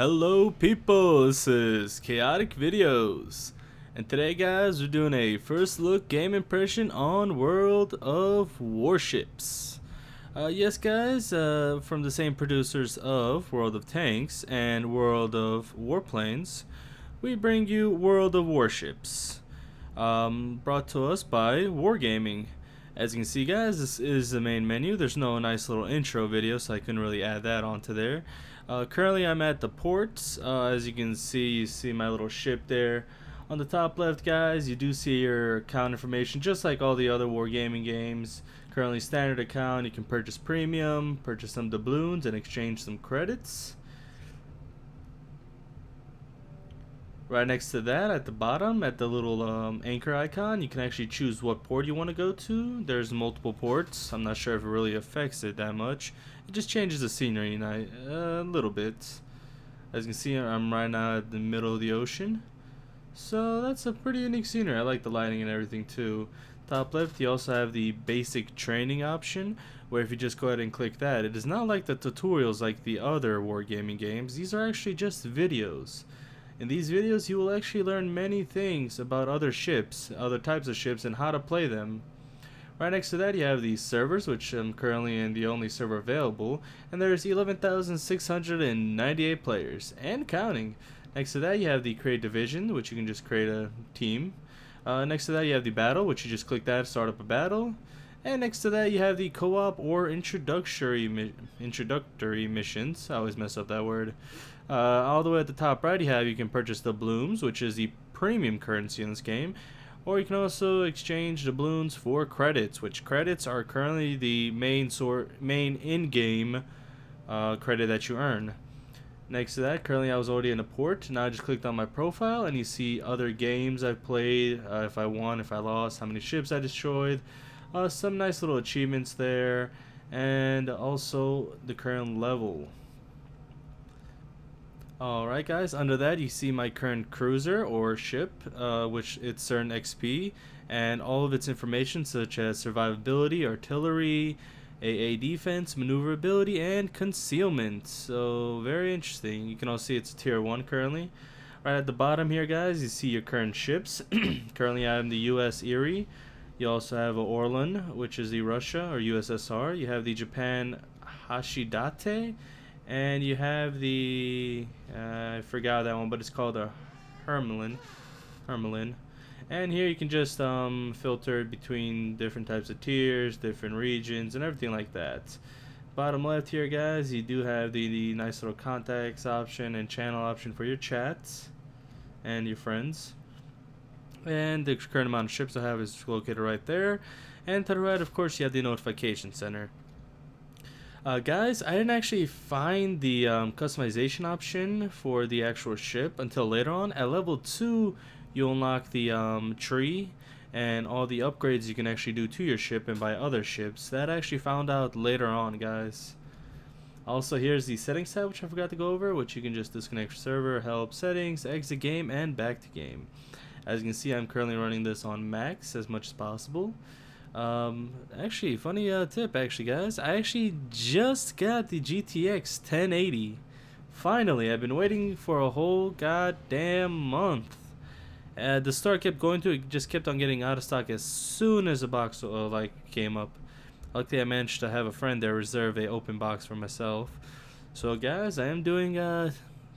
Hello people, this is ChaoticVideos, and today guys we're doing a first look game impression on World of Warships. Yes guys, from the same producers of World of Tanks and World of Warplanes, we bring you World of Warships, brought to us by Wargaming. As you can see guys, this is the main menu. There's no nice little intro video, so I couldn't really add that onto there. Currently I'm at the ports. As you can see, you see my little ship there. On the top left guys, you do see your account information just like all the other Wargaming games. Currently standard account, you can purchase premium, purchase some doubloons and exchange some credits. Right next to that, at the bottom, at the little anchor icon, you can actually choose what port you want to go to. There's multiple ports. I'm not sure if it really affects it that much. It just changes the scenery a little bit. As you can see, I'm right now at the middle of the ocean. So that's a pretty unique scenery. I like the lighting and everything too. Top left, you also have the basic training option, where if you just go ahead and click that, it is not like the tutorials like the other Wargaming games. These are actually just videos. In these videos you will actually learn many things about other ships, other types of ships, and how to play them. Right next to that you have the servers, which I'm currently in the only server available, and there's 11,698 players, and counting. Next to that you have the create division, which you can just create a team. Next to that you have the battle, which you just click that to start up a battle. And next to that you have the co-op or introductory missions. I always mess up that word. All the way at the top right you can purchase the doubloons, which is the premium currency in this game. Or you can also exchange doubloons for credits, which credits are currently the main in-game credit that you earn. Next to that, currently I was already in a port. Now I just clicked on my profile and you see other games I've played, if I won, if I lost, how many ships I destroyed. Some nice little achievements there, and also the current level. Alright guys, under that you see my current cruiser or ship, which it's certain XP, and all of its information such as survivability, artillery, AA defense, maneuverability, and concealment. So very interesting. You can also see it's tier 1 currently. Right at the bottom here guys, you see your current ships. Currently I am the US Erie. You also have a Orlan, which is the Russia or USSR. You have the Japan Hashidate, and you have the I forgot that one, but it's called a Hermelin. And here you can just filter between different types of tiers, different regions, and everything like that. Bottom left here guys, you do have the nice little contacts option and channel option for your chats and your friends. And the current amount of ships I have is located right there. And to the right, of course, you have the notification center. Guys, I didn't actually find the customization option for the actual ship until later on. At level 2, you unlock the tree and all the upgrades you can actually do to your ship and buy other ships. That I actually found out later on, guys. Also, here's the settings tab, which I forgot to go over, which you can just disconnect server, help, settings, exit game, and back to game. As you can see, I'm currently running this on max as much as possible. Actually, funny tip actually guys, I actually just got the GTX 1080. Finally, I've been waiting for a whole goddamn month. The store kept going to, it just kept on getting out of stock as soon as the box came up. Luckily I managed to have a friend there reserve a open box for myself. So guys, I am doing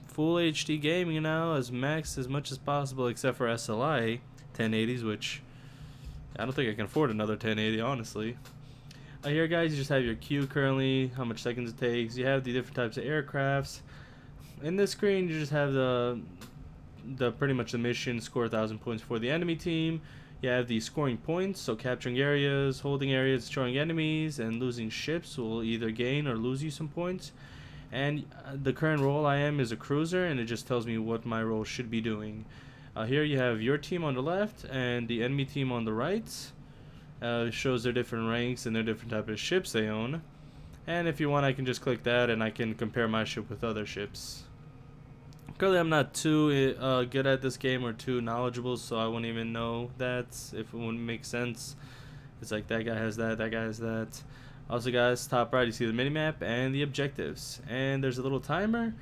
full HD gaming now as max as much as possible, except for SLI 1080s, which I don't think I can afford another 1080 honestly. Here guys, you just have your queue currently, how much seconds it takes. You have the different types of aircrafts. In this screen you just have the pretty much the mission, score 1,000 points for the enemy team. You have the scoring points, so capturing areas, holding areas, destroying enemies, and losing ships will either gain or lose you some points. And the current role I am is a cruiser, and it just tells me what my role should be doing. Here you have your team on the left and the enemy team on the right. It shows their different ranks and their different type of ships they own. And if you want, I can just click that and I can compare my ship with other ships. Currently I'm not too good at this game or too knowledgeable, so I wouldn't even know that if it wouldn't make sense. It's like that guy has that, that guy has that. Also guys, top right you see the minimap and the objectives, and there's a little timer.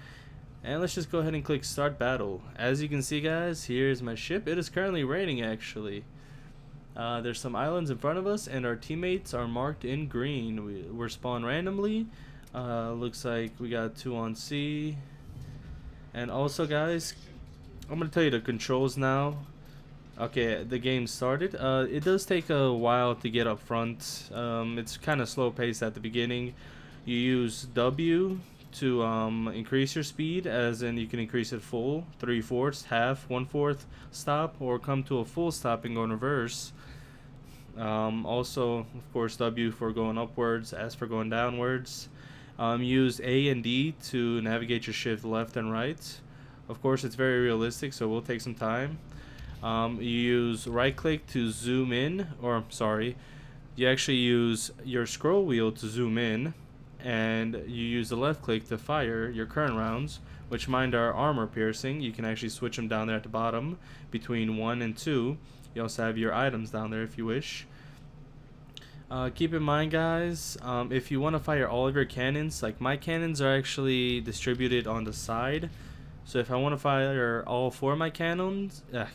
And let's just go ahead and click start battle. As you can see, guys, here's my ship. It is currently raining, actually. There's some islands in front of us, and our teammates are marked in green. We're spawned randomly. Looks like we got 2 on sea. And also, guys, I'm going to tell you the controls now. Okay, the game started. It does take a while to get up front. It's kind of slow paced at the beginning. You use W to increase your speed, as in you can increase it full, 3/4, half, 1/4 stop, or come to a full stop and go in reverse. Also, of course, W for going upwards, S for going downwards. Use A and D to navigate your ship left and right. Of course, it's very realistic, so it will take some time. You use right click to zoom in, or sorry, you actually use your scroll wheel to zoom in, and you use the left click to fire your current rounds, which mine are armor piercing. You can actually switch them down there at the bottom between 1 and 2. You also have your items down there if you wish. Keep in mind, guys, if you want to fire all of your cannons, like my cannons are actually distributed on the side. So if I want to fire all 4 of my cannons, I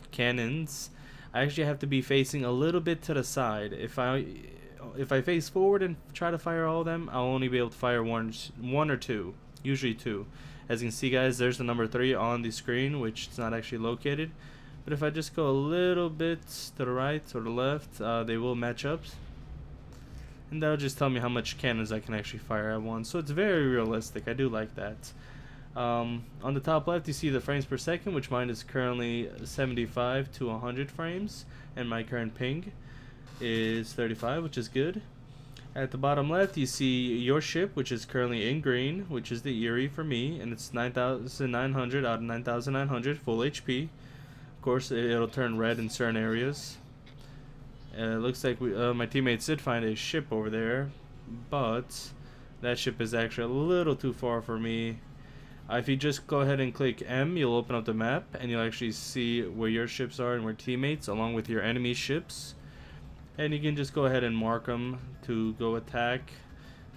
actually have to be facing a little bit to the side. If I face forward and try to fire all of them, I'll only be able to fire one or two, usually 2. As you can see, guys, there's the number 3 on the screen, which is not actually located. But if I just go a little bit to the right or the left, they will match up. And that'll just tell me how much cannons I can actually fire at once. So it's very realistic. I do like that. On the top left, you see the frames per second, which mine is currently 75 to 100 frames. And my current ping is 35, which is good. At the bottom left, you see your ship, which is currently in green, which is the Erie for me. And it's 9,900 out of 9,900 full HP. Of course, it'll turn red in certain areas. It looks like my teammates did find a ship over there, but that ship is actually a little too far for me. If you just go ahead and click M, you'll open up the map, and you'll actually see where your ships are and where teammates, along with your enemy ships. And you can just go ahead and mark them to go attack.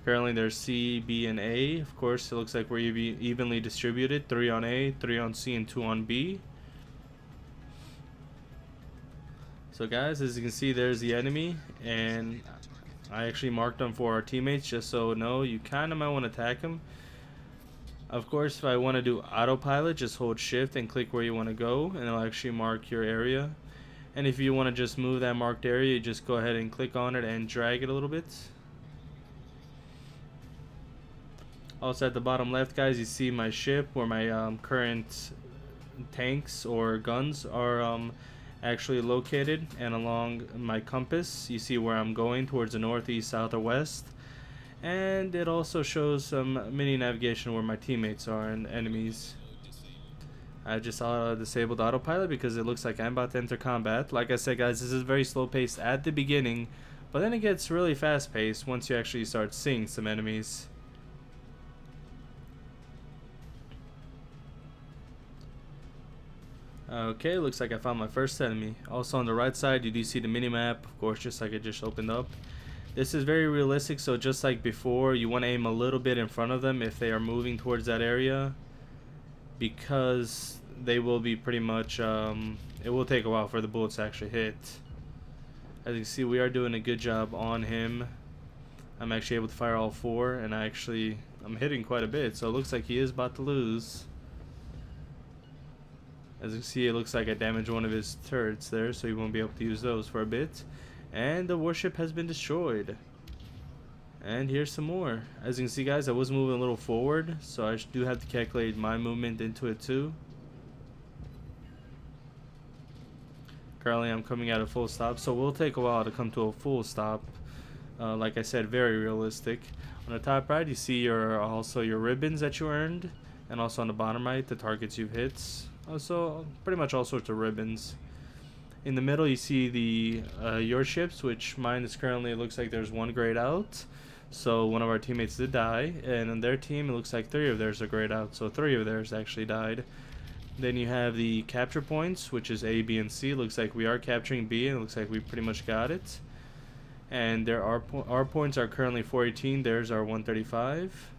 Currently there's C, B, and A. Of course, it looks like we're evenly distributed, 3 on A, 3 on C, and 2 on B. So guys, as you can see, there's the enemy, and I actually marked them for our teammates just so no, you kind of might want to attack them. Of course, if I want to do autopilot, just hold shift and click where you want to go, and it'll actually mark your area. And if you want to just move that marked area, you just go ahead and click on it and drag it a little bit. Also at the bottom left, guys, you see my ship where my current tanks or guns are actually located, and along my compass you see where I'm going towards the north, east, south, or west. And it also shows some mini navigation where my teammates are and enemies. I just disabled autopilot because it looks like I'm about to enter combat. Like I said, guys, this is very slow paced at the beginning, but then it gets really fast paced once you actually start seeing some enemies. Okay, looks like I found my first enemy. Also on the right side, you do see the mini-map, of course, just like it just opened up. This is very realistic, so just like before, you want to aim a little bit in front of them if they are moving towards that area, because they will be pretty much, it will take a while for the bullets to actually hit. As you can see, we are doing a good job on him. I'm actually able to fire all 4, and I'm hitting quite a bit, so it looks like he is about to lose. As you can see, it looks like I damaged one of his turrets there, so he won't be able to use those for a bit. And the warship has been destroyed. And here's some more. As you can see, guys, I was moving a little forward, so I do have to calculate my movement into it too. Currently, I'm coming at a full stop, so it will take a while to come to a full stop. Like I said, very realistic. On the top right, you see also your ribbons that you earned, and also on the bottom right, the targets you've hit. Also, pretty much all sorts of ribbons. In the middle, you see the your ships, which mine is currently, it looks like there's 1 grayed out. So one of our teammates did die, and on their team, it looks like 3 of theirs are grayed out. So 3 of theirs actually died. Then you have the capture points, which is A, B, and C. Looks like we are capturing B, and it looks like we pretty much got it. And our points are currently 418. Theirs are 135.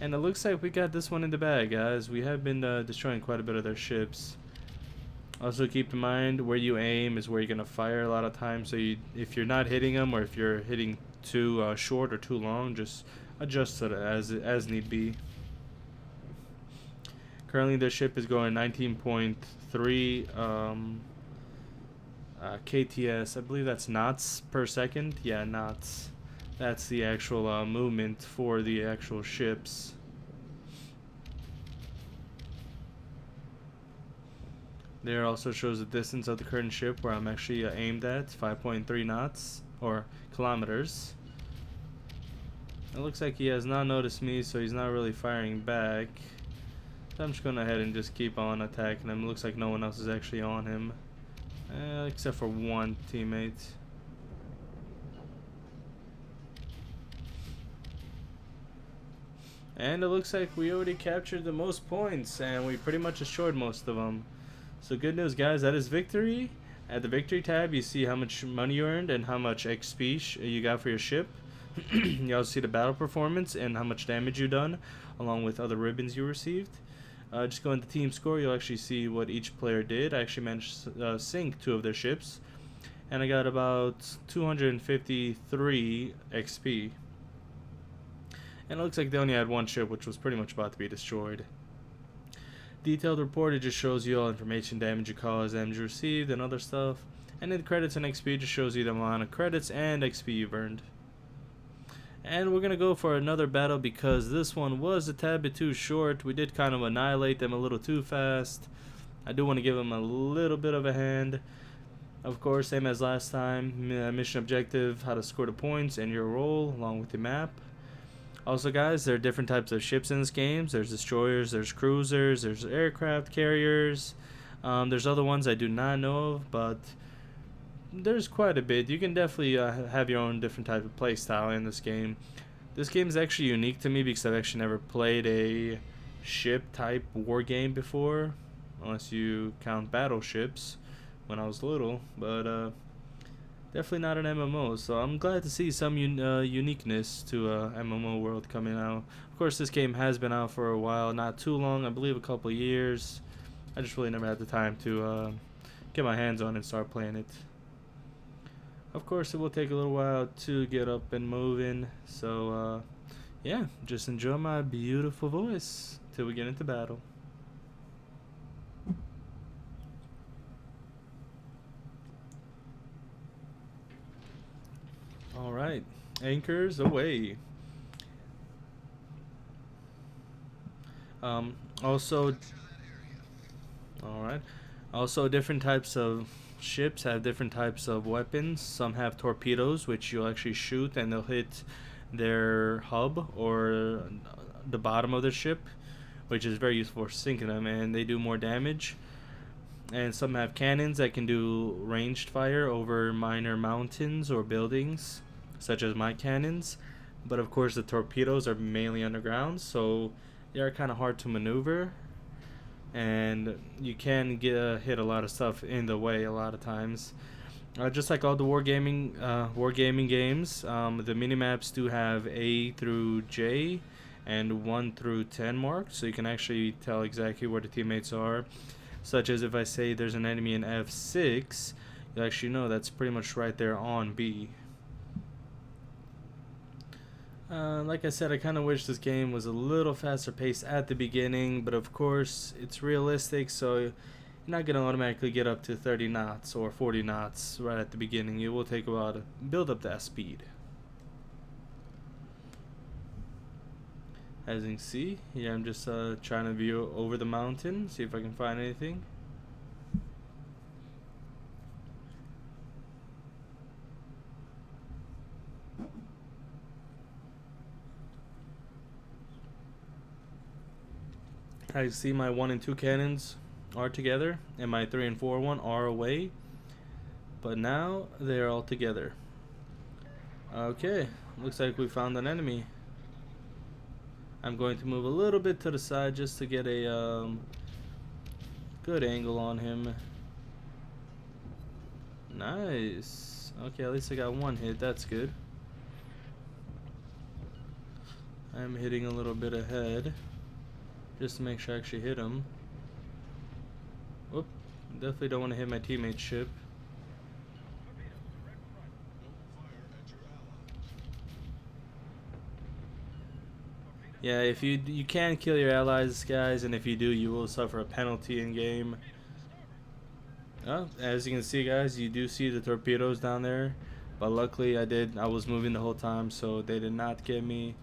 And it looks like we got this one in the bag, guys. We have been destroying quite a bit of their ships. Also keep in mind where you aim is where you're going to fire a lot of times. So if you're not hitting them, or if you're hitting too short or too long, just adjust it as need be. Currently their ship is going 19.3 KTS. I believe that's knots per second. Yeah, knots. That's the actual movement for the actual ships. There also shows the distance of the current ship where I'm actually aimed at, 5.3 knots, or kilometers. It looks like he has not noticed me, so he's not really firing back. So I'm just going ahead and just keep on attacking him. It looks like no one else is actually on him, except for one teammate. And it looks like we already captured the most points, and we pretty much destroyed most of them. So good news, guys, that is victory. At the victory tab, you see how much money you earned and how much XP you got for your ship. You also see the battle performance and how much damage you done, along with other ribbons you received. Just go into team score, you'll actually see what each player did. I actually managed to sink 2 of their ships, and I got about 253 XP. And it looks like they only had 1 ship, which was pretty much about to be destroyed. Detailed report, it just shows you all information, damage you caused, damage you received, and other stuff. And then credits and XP just shows you the amount of credits and XP you've earned. And we're going to go for another battle because this one was a tad bit too short. We did kind of annihilate them a little too fast. I do want to give them a little bit of a hand. Of course, same as last time, mission objective, how to score the points, and your role, along with the map. Also, guys, there are different types of ships in this game. There's destroyers, there's cruisers, there's aircraft carriers. There's other ones I do not know of, but there's quite a bit. You can definitely have your own different type of play style in this game. This game is actually unique to me because I've actually never played a ship type war game before, unless you count battleships when I was little, but definitely not an MMO, so I'm glad to see some uniqueness to MMO world coming out. Of course, this game has been out for a while, not too long, I believe a couple years. I just really never had the time to get my hands on it and start playing it. Of course, it will take a little while to get up and moving, so yeah, just enjoy my beautiful voice till we get into battle. Alright, anchors away. Also, alright, also different types of ships have different types of weapons. Some have torpedoes, which you'll actually shoot and they'll hit their hub or the bottom of the ship, which is very useful for sinking them, and they do more damage. And some have cannons that can do ranged fire over minor mountains or buildings, such as my cannons. But of course the torpedoes are mainly underground, so they are kind of hard to maneuver, and you can hit a lot of stuff in the way a lot of times. Just like all the wargaming games, the minimaps do have A through J and 1 through 10 marked, so you can actually tell exactly where the teammates are. Such as if I say there's an enemy in F6, you actually know that's pretty much right there on B. Like I said, I kind of wish this game was a little faster paced at the beginning, but of course it's realistic, so you're not going to automatically get up to 30 knots or 40 knots right at the beginning. It will take a while to build up that speed. As you can see, yeah, I'm just trying to view over the mountain, see if I can find anything. I see my 1 and 2 cannons are together, and my 3 and 4 one are away, but now they're all together. Okay, looks like we found an enemy. I'm going to move a little bit to the side just to get a good angle on him. Nice. Okay, at least I got 1 hit. That's good. I'm hitting a little bit ahead just to make sure I actually hit him. Whoop, definitely don't want to hit my teammate's ship. Yeah, if you can kill your allies, guys, and if you do, you will suffer a penalty in game. Oh, as you can see, guys, you do see the torpedoes down there, but luckily I was moving the whole time, so they did not get me.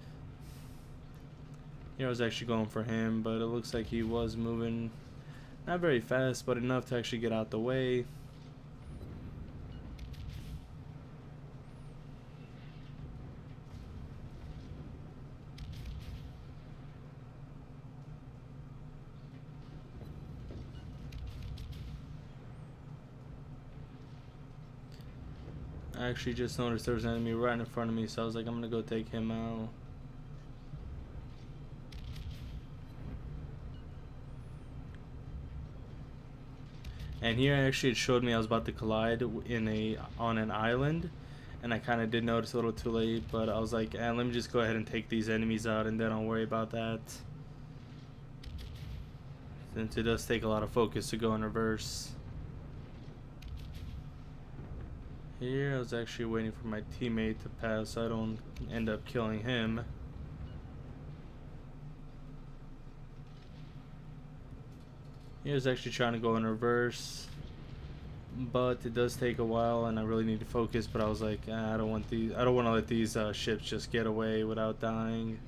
Here I was actually going for him, but it looks like he was moving not very fast, but enough to actually get out the way. I actually just noticed there was an enemy right in front of me, so I was like, I'm gonna go take him out. And here actually it showed me I was about to collide on an island, and I kind of did notice a little too late, but I was like, let me just go ahead and take these enemies out, and then I'll worry about that. Since it does take a lot of focus to go in reverse. Here I was actually waiting for my teammate to pass so I don't end up killing him. He was actually trying to go in reverse, but it does take a while and I really need to focus, but I was like, I don't want to let these ships just get away without dying.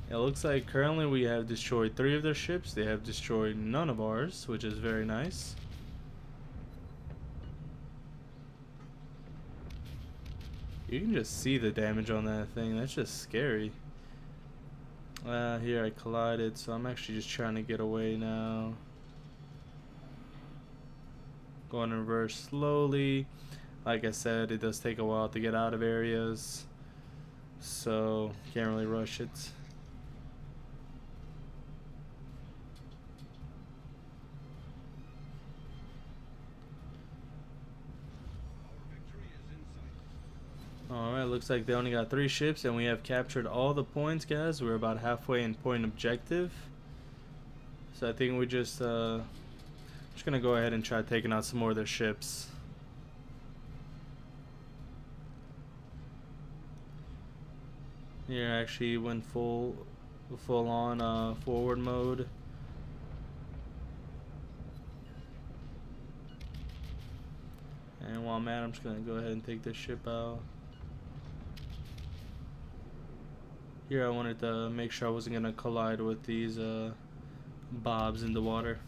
It looks like currently we have destroyed 3 of their ships. They have destroyed none of ours, which is very nice. You can just see the damage on that thing. That's just scary. Here I collided, so I'm actually just trying to get away now. Going in reverse slowly. Like I said, it does take a while to get out of areas, so can't really rush it. Alright, looks like they only got 3 ships and we have captured all the points, guys. We're about halfway in point objective. So I think we just gonna go ahead and try taking out some more of their ships. Here I actually went full on forward mode. And while I'm at it, I'm just gonna go ahead and take this ship out. Here I wanted to make sure I wasn't gonna collide with these bobs in the water.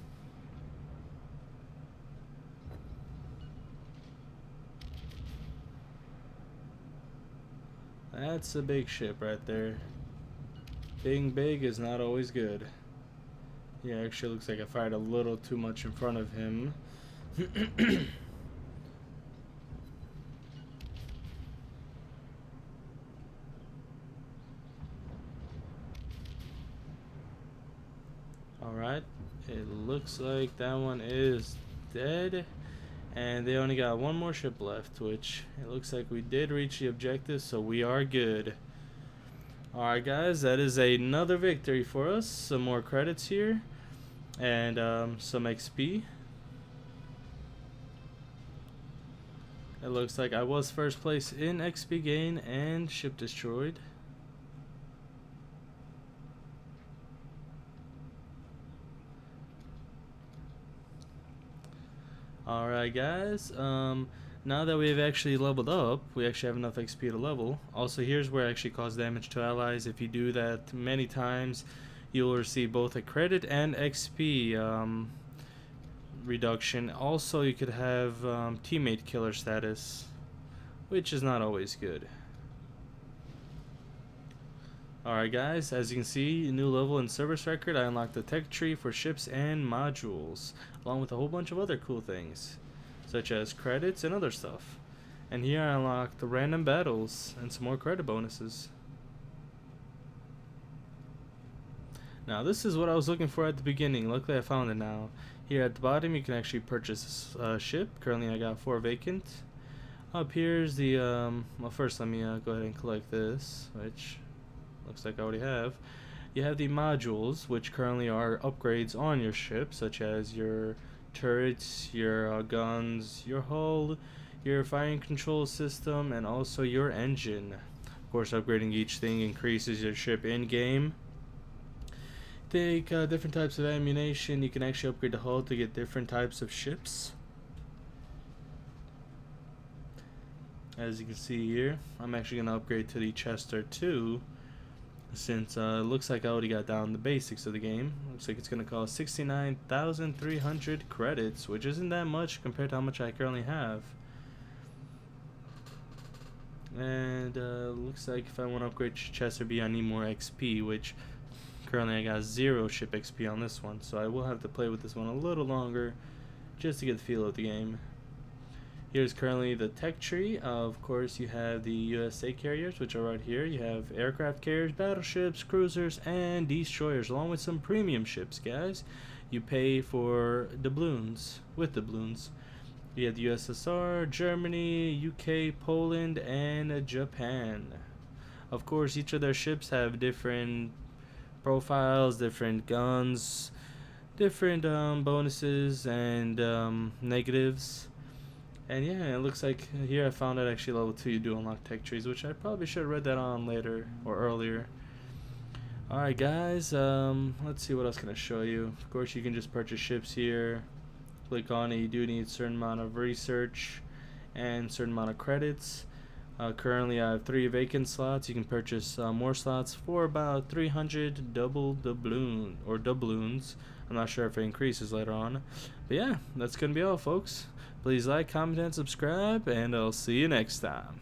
That's a big ship right there. Being big is not always good. Yeah, actually looks like I fired a little too much in front of him. Alright, it looks like that one is dead. And they only got 1 more ship left, which it looks like we did reach the objective, so we are good. Alright guys, that is another victory for us. Some more credits here. And some XP. It looks like I was first place in XP gain and ship destroyed. Alright guys, now that we've actually leveled up, we actually have enough XP to level. Also, here's where I actually cause damage to allies. If you do that many times, you'll receive both a credit and XP reduction. Also, you could have teammate killer status, which is not always good. Alright guys, as you can see, new level in service record, I unlocked the tech tree for ships and modules, along with a whole bunch of other cool things, such as credits and other stuff. And here I unlocked the random battles and some more credit bonuses. Now this is what I was looking for at the beginning. Luckily I found it now. Here at the bottom you can actually purchase a ship. Currently I got 4 vacant. Up here's the, well, first let me go ahead and collect this, which looks like I already have. You have the modules, which currently are upgrades on your ship, such as your turrets, your guns, your hull, your firing control system, and also your engine. Of course, upgrading each thing increases your ship in-game. Take different types of ammunition. You can actually upgrade the hull to get different types of ships. As you can see here, I'm actually going to upgrade to the Chester 2, since it looks like I already got down the basics of the game. Looks like it's going to cost 69,300 credits, which isn't that much compared to how much I currently have. And looks like if I want to upgrade to Chester B, I need more XP, which currently I got 0 ship XP on this one, so I will have to play with this one a little longer just to get the feel of the game. Here's currently the tech tree. Of course, you have the USA carriers, which are right here. You have aircraft carriers, battleships, cruisers, and destroyers, along with some premium ships, guys. You pay for doubloons, with doubloons. You have the USSR, Germany, UK, Poland, and Japan. Of course, each of their ships have different profiles, different guns, different bonuses and negatives. And yeah, it looks like here I found out actually level 2 you do unlock tech trees, which I probably should have read that on later or earlier. Alright guys, let's see what else can I show you. Of course you can just purchase ships here. Click on it. You do need a certain amount of research and a certain amount of credits. Currently I have 3 vacant slots. You can purchase more slots for about 300 doubloons. I'm not sure if it increases later on. But yeah, that's gonna be all folks. Please like, comment, and subscribe, and I'll see you next time.